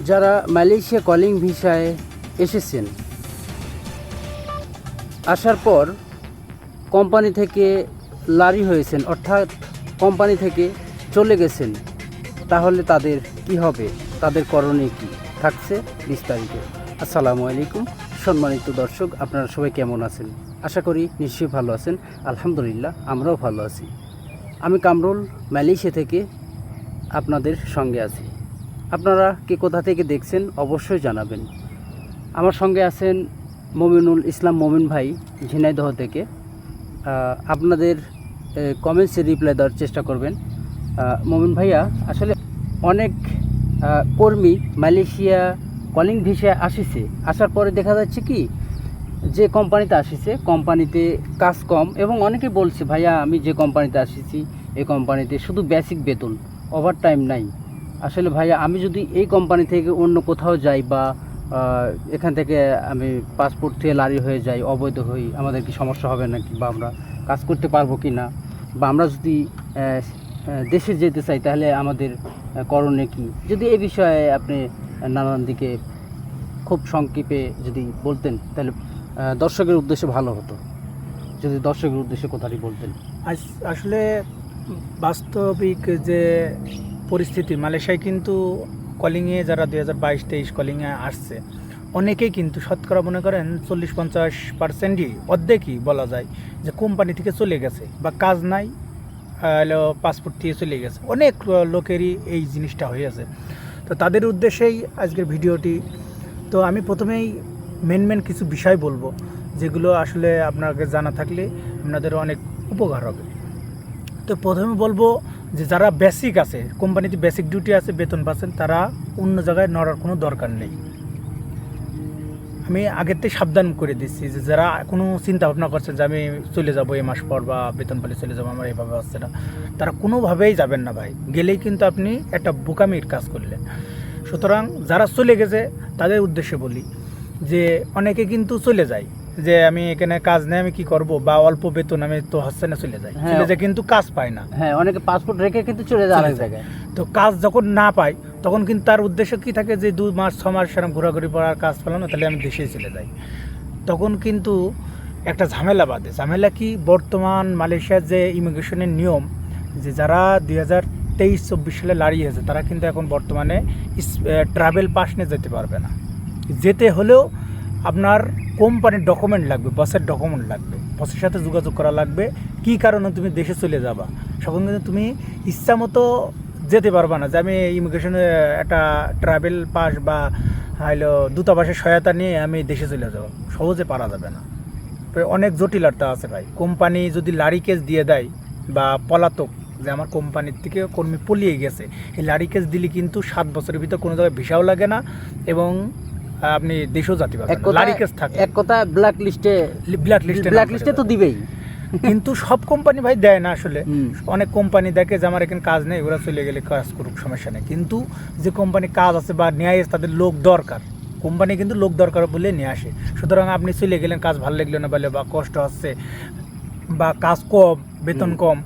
যারা Malaysia calling ভিসায় এসেছেন, আসার পর কোম্পানি থেকে লারি হয়েছেন, অর্থাৎ কোম্পানি থেকে চলে গেছেন, তাহলে তাদের কি হবে, তাদের করণীয় কী থাকছে বিস্তারিত। আসসালামু আলাইকুম সম্মানিত দর্শক, আপনারা সবাই কেমন আছেন? আশা করি নিশ্চয়ই ভালো আছেন। আলহামদুলিল্লাহ, আমরাও ভালো আছি। আমি কামরুল, মালয়েশিয়া থেকে আপনাদের সঙ্গে আছি। আপনারা কে কোথা থেকে দেখছেন অবশ্যই জানাবেন। আমার সঙ্গে আছেন মমিনুল ইসলাম মমিন ভাই, ঝিনাইদহ থেকে। আপনাদের কমেন্টসে রিপ্লাই দেওয়ার চেষ্টা করবেন। মমিন ভাইয়া, আসলে অনেক কর্মী মালয়েশিয়া কলিং ভিসায় আসিছে, আসার পরে দেখা যাচ্ছে কি যে কোম্পানিতে আসিছে কোম্পানিতে কাজ কম, এবং অনেকে বলছে ভাইয়া আমি যে কোম্পানিতে আসিছি এই কোম্পানিতে শুধু বেসিক বেতন, ওভার টাইম নাই। আসলে ভাইয়া আমি যদি এই কোম্পানি থেকে অন্য কোথাও যাই বা এখান থেকে আমি পাসপোর্ট থেকে লারি হয়ে যাই, অবৈধ হই, আমাদের কি সমস্যা হবে নাকি, বা আমরা কাজ করতে পারবো কি না, বা আমরা যদি দেশে যেতে চাই তাহলে আমাদের করণীয় কী, যদি এই বিষয়ে আপনি নানান দিকে খুব সংক্ষেপে যদি বলতেন তাহলে দর্শকের উদ্দেশ্যে ভালো হতো। যদি দর্শকের উদ্দেশ্যে কথাটি বলতেন। আসলে বাস্তবিক যে পরিস্থিতি মালয়েশিয়ায়, কিন্তু কলিংয়ে যারা 2022-23 কলিংয়ে আসছে অনেকেই কিন্তু শতকরা মনে করেন 40-50%ই, অর্ধেকই বলা যায় যে কোম্পানি থেকে চলে গেছে বা কাজ নাই, পাসপোর্ট দিয়ে চলে গেছে। অনেক লোকেরই এই জিনিসটা হয়েছে। তো তাদের উদ্দেশ্যেই আজকের ভিডিওটি। তো আমি প্রথমেই মেন কিছু বিষয় বলবো যেগুলো আসলে আপনাকে জানা থাকলে আপনাদের অনেক উপকার হবে। তো প্রথমে বলবো যে যারা বেসিক আছে, কোম্পানিতে বেসিক ডিউটি আছে, বেতন পাচ্ছেন, তারা অন্য জায়গায় নড়ার কোনো দরকার নেই। আমি আগের থেকে সাবধান করে দিচ্ছি যে যারা কোনো চিন্তা ভাবনা করছেন যে আমি চলে যাবো এই মাস পর বা বেতন পেলে চলে যাবো, আমার এইভাবে হচ্ছে না, তারা কোনোভাবেই যাবেন না ভাই। গেলেই কিন্তু আপনি একটা বোকামির কাজ করলেন। সুতরাং যারা চলে গেছে তাদের উদ্দেশ্যে বলি যে অনেকে কিন্তু চলে যায় যে আমি এখানে কাজ নেই, আমি কি করব, বা অল্প বেতন আমি তো হচ্ছে না, চলে যায়, কিন্তু কাজ পায় না। হ্যাঁ, অনেকে পাসপোর্ট রেখে কিন্তু চলে যায় আরেক জায়গায়। তো কাজ যখন না পায় তখন কিন্তু তার উদ্দেশ্য কি থাকে যে 2 মাস 6 মাস সেরকম ঘোরাঘুরি পর আর কাজ পেলাম না, তাহলে আমি দেশেই চলে যাই। তখন কিন্তু একটা ঝামেলা বাঁধে। ঝামেলা কি, বর্তমান মালয়েশিয়ার যে ইমিগ্রেশনের নিয়ম, যে যারা 2023-24 সালে লাড়িয়ে হয়েছে তারা কিন্তু এখন বর্তমানে ট্রাভেল পাস নিয়ে যেতে পারবে না। যেতে হলেও আপনার কোম্পানির ডকুমেন্ট লাগবে, বসের ডকুমেন্ট লাগবে, বসের সাথে যোগাযোগ করা লাগবে। কী কারণে তুমি দেশে চলে যাবা, তখন কিন্তু তুমি ইচ্ছা মতো যেতে পারবা না যে আমি ইমিগ্রেশনে একটা ট্রাভেল পাস বা হলো দূতাবাসের সহায়তা নিয়ে আমি দেশে চলে যাব, সহজে পারা যাবে না। অনেক জটিলতা আছে ভাই। কোম্পানি যদি লারি কেস দিয়ে দেয় বা পলাতক, যে আমার কোম্পানির থেকে কর্মী পলিয়ে গেছে, এই লারি কেস দিলে কিন্তু 7 বছরের ভিতর কোনো জায়গায় ভিসাও লাগে না এবং আপনি দেশেও যেতে পারবেন। লারি কেস থাকে, এক কথা ব্ল্যাক লিস্টে তো দিবেই, কিন্তু সব কোম্পানি ভাই দেয় না। আসলে অনেক কোম্পানি দেখে যে আমার এখানে কাজ নেই, ওরা চলে গেলে কাজ করুক, সমস্যা নেই। কিন্তু যে কোম্পানি কাজ আছে বা নিয়ে আসে, তাদের লোক দরকার, কোম্পানি কিন্তু লোক দরকার বলে নিয়ে আসে। সুতরাং আপনি চলে গেলেন, কাজ ভালো লাগলো না বলে বা কষ্ট হচ্ছে বা কাজ কম, বেতন কম,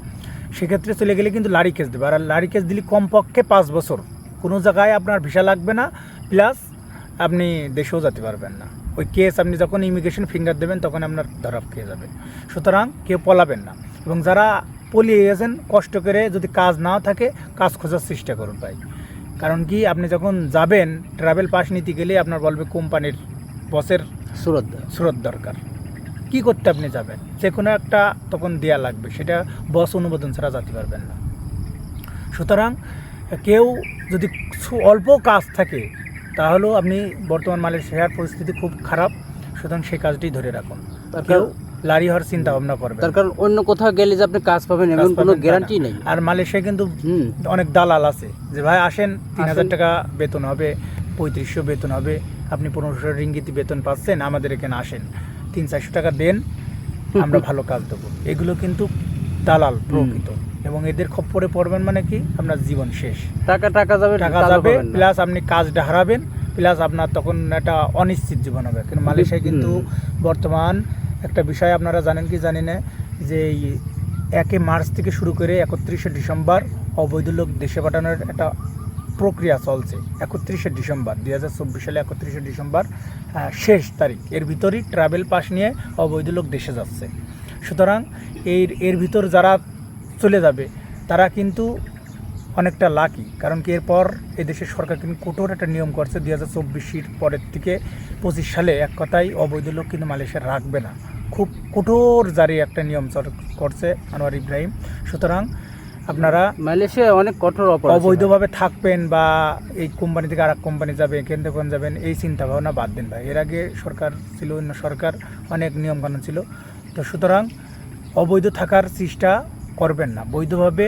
সেক্ষেত্রে চলে গেলে কিন্তু লারি কেস দেবে। আর লারি কেস দিলে কমপক্ষে 5 বছর কোনো জায়গায় আপনার ভিসা লাগবে না, প্লাস আপনি দেশেও যেতে পারবেন না। ওই কেস আপনি যখন ইমিগ্রেশন ফিঙ্গার দেবেন তখন আপনার ধরা খেয়ে যাবে। সুতরাং কেউ পলাবেন না। এবং যারা পলিয়ে গেছেন, কষ্ট করে যদি কাজ নাও থাকে, কাজ খোঁজার চেষ্টা করুন ভাই। কারণ কি, আপনি যখন যাবেন ট্রাভেল পাস নিতে গেলে আপনার বলবে কোম্পানির বসের সুরত দরকার। কি করতে আপনি যাবেন, যে কোনো একটা তখন দেয়া লাগবে, সেটা বস অনুমোদন ছাড়া যেতে পারবেন না। সুতরাং কেউ যদি অল্প কাজ থাকে, তাহলেও আপনি বর্তমান মালয়েশিয়ার পরিস্থিতি খুব খারাপ, সুতরাং সেই কাজটি ধরে রাখুন। কেউ লারি হওয়ার চিন্তা ভাবনা করবে, তার কারণ অন্য কোথাও গেলে যে আপনি কাজ পাবেন এমন কোনো গ্যারান্টি নেই। আর মালয়েশিয়ায় কিন্তু অনেক দালাল আছে যে ভাই আসেন, 3000 টাকা বেতন হবে, 3500 বেতন হবে, আপনি 1500 রিঙ্গিত বেতন পাচ্ছেন, আমাদের এখানে আসেন, 300-400 টাকা দেন, আমরা ভালো কাজ দেবো। এগুলো কিন্তু দালাল প্রকৃত, এবং এদের খপ্পরে পড়বেন মানে কি, আপনার জীবন শেষ। টাকা যাবে, প্লাস আপনি কাজটা হারাবেন, প্লাস আপনার তখন একটা অনিশ্চিত জীবন হবে। কিন্তু মালয়েশিয়ায় কিন্তু বর্তমান একটা বিষয় আপনারা জানেন কি জানি না, যে 1 মার্চ থেকে শুরু করে 31শে ডিসেম্বর অবৈধ লোক দেশে পাঠানোর একটা প্রক্রিয়া চলছে। 31শে ডিসেম্বর 2024 সালে 31শে ডিসেম্বর শেষ তারিখ। এর ভিতরেই ট্রাভেল পাস নিয়ে অবৈধ লোক দেশে যাচ্ছে। সুতরাং এর ভিতর যারা চলে যাবে তারা কিন্তু অনেকটা লাকি, কারণ কি এরপর এদেশের সরকার কিন্তু কঠোর একটা নিয়ম করছে 2024 পরের থেকে 25 সালে এক কথায় অবৈধ লোক কিন্তু মালয়েশিয়া রাখবে না। খুব কঠোর জারি একটা নিয়ম করছে আনোয়ার ইব্রাহিম। সুতরাং আপনারা মালয়েশিয়ায় অনেক কঠোর অপরাধ অবৈধভাবে থাকবেন বা এই কোম্পানি থেকে আরেক কোম্পানি যাবে, কেন্দ্র কোন যাবেন, এই চিন্তা ভাবনা বাদ দিন ভাই। এর আগে সরকার ছিল, অন্য সরকার অনেক নিয়মকানুন ছিল। তো সুতরাং অবৈধ থাকার চেষ্টা করবেন না। বৈধভাবে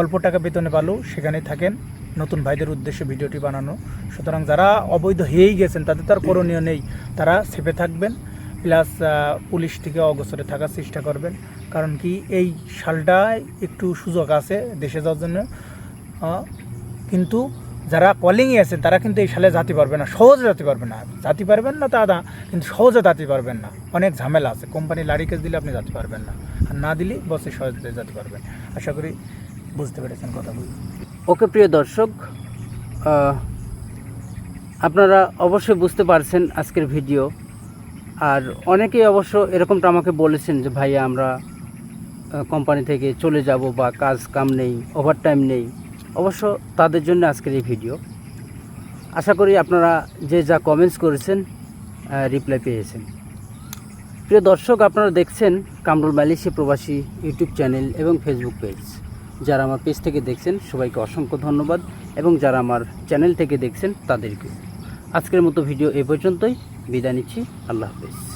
অল্প টাকা বেতনে পালো সেখানেই থাকেন। নতুন ভাইদের উদ্দেশ্যে ভিডিওটি বানানো। সুতরাং যারা অবৈধ হয়েই গেছেন তাদের তার করণীয় নেই, তারা সেফে থাকবেন, প্লাস পুলিশ থেকে অগোচরে থাকার চেষ্টা করবেন। কারণ কি এই সালটায় একটু সুযোগ আছে দেশে যাওয়ার জন্য, কিন্তু যারা কলিংয়ে আছেন তারা কিন্তু এই সালে যেতে পারবে না, সহজে যেতে পারবে না। যেতে পারবেন না তা কিন্তু সহজে যেতে পারবেন না, অনেক ঝামেলা আছে। কোম্পানি লারি কেস দিলে আপনি যেতে পারবেন না, আর না দিলে বসে সহজে যেতে পারবেন। আশা করি বুঝতে পেরেছেন কথা বলি। ওকে প্রিয় দর্শক, আপনারা অবশ্যই বুঝতে পারছেন আজকের ভিডিও। আর অনেকেই অবশ্য এরকমটা আমাকে বলেছেন যে ভাইয়া আমরা কোম্পানি থেকে চলে যাব বা কাজ কাম নেই, ওভারটাইম নেই। অবশ্য তাদের জন্য আজকের এই ভিডিও। আশা করি আপনারা যে যা কমেন্টস করেছেন রিপ্লাই পেয়েছেন। প্রিয় দর্শক, আপনারা দেখছেন কামরুল মালয়েশিয়া প্রবাসী ইউটিউব চ্যানেল এবং ফেসবুক পেজ। যারা আমার পেজ থেকে দেখছেন সবাইকে অসংখ্য ধন্যবাদ, এবং যারা আমার চ্যানেল থেকে দেখছেন তাদেরকে। আজকের মতো ভিডিও এ পর্যন্তই, বিদায় নিচ্ছি। আল্লাহ হাফেজ।